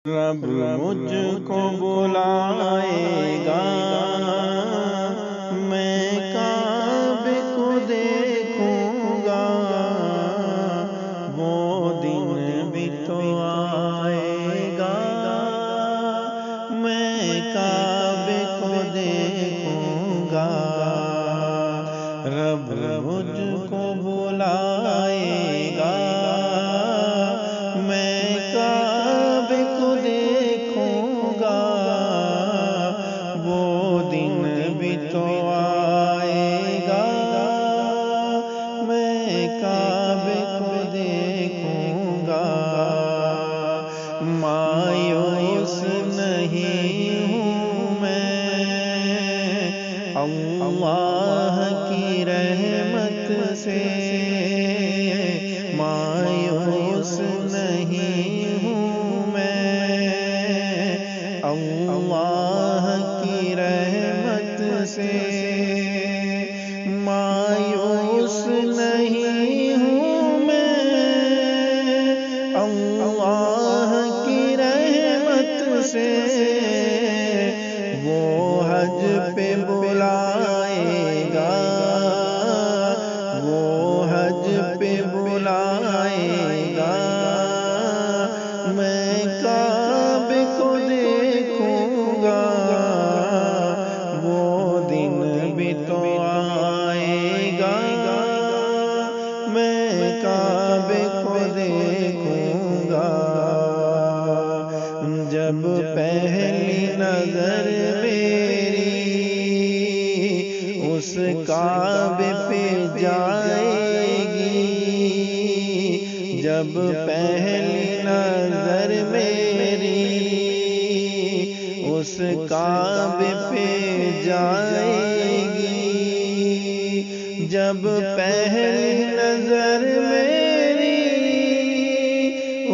رب مجھ کو بلائے گا، میں کعبے کو دیکھوں گا، وہ دن بھی تو آئے گا، میں کعبے کو دیکھوں گا۔ رب مجھ کو بلائے گا، میں کعبے کو دیکھوں گا، وہ دن بھی تو آئے گا، میں کعبے کو دیکھوں گا۔ مایوس نہیں ہوں میں اللہ کی رحمت سے، مایوس نہیں ہوں میں اللہ کی رحمت سے، مایوس نہیں ہوں میں اللہ کی رحمت سے۔ وہ حج پہ بلائے گا، وہ حج پہ بلائے گا، میں کعبے کو دیکھوں گا، وہ دن بھی تو آئے گا، میں کعبے کو دیکھوں گا۔ جب پہلی نظر میری اس کعبے پہ جائے گی، جب پہلی نظر میری اس کعبے پہ جائے گی، جب پہلی نظر میری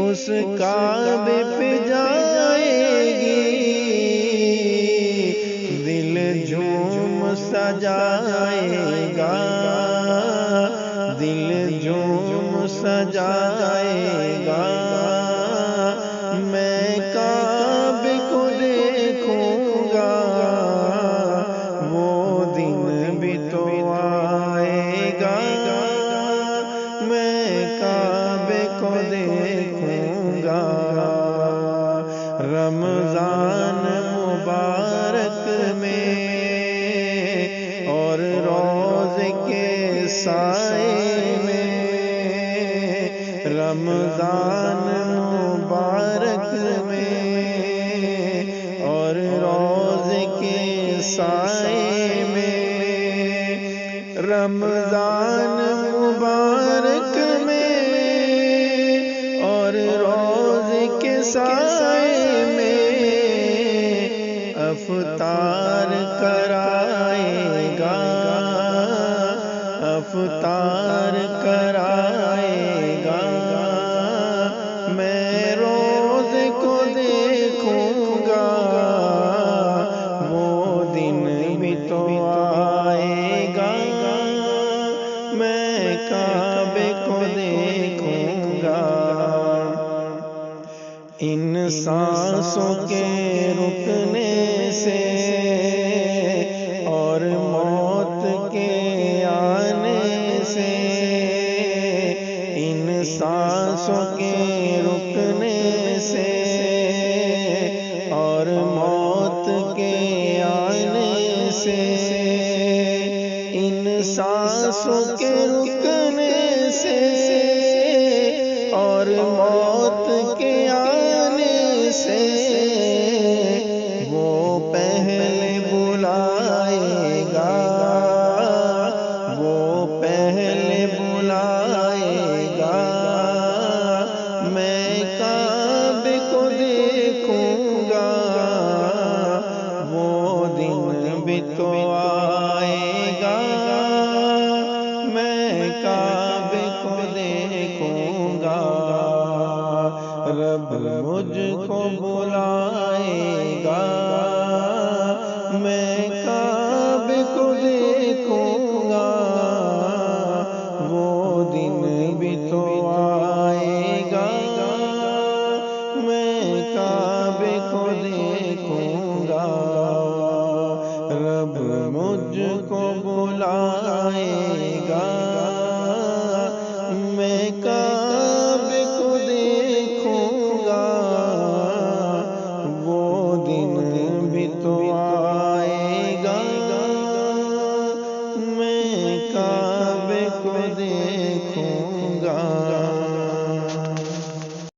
اس کعبے پہ جائے گی، دل جھوم سجائے گا، دل جھوم سجائے گا، میں کعبے کو دیکھوں گا، وہ دن بھی تو آئے گا، میں کعبے کو دیکھوں گا۔ رمضان مبارک میں اور روزے کے سائے میں، رمضان مبارک میں اور روزے کے سائے میں، رمضان مبارک میں اور روزے کے سائے میں افطار کرائے گا، افطار کرائے گا، میں روزے کو دیکھوں گا، وہ دن بھی تو آئے گا، میں کعبے کو دیکھوں گا۔ ان سانسوں کے رکنے سے اور موت کے آنے سے، ان سانسوں کے رکنے سے اور موت کے آنے سے، ان سانسوں کے رکنے سے اور موت کے آنے سے، وہ پہلے بلائے گا، وہ پہلے بلائے گا، میں کعبے کو دیکھوں گا، وہ دن بھی تو آئے گا، میں کعبے کو دیکھوں گا۔ رب مجھ کو بلائے گا، میں کعبے کو دیکھوں گا، وہ دن بھی تو آئے گا، میں کعبے بلائے گا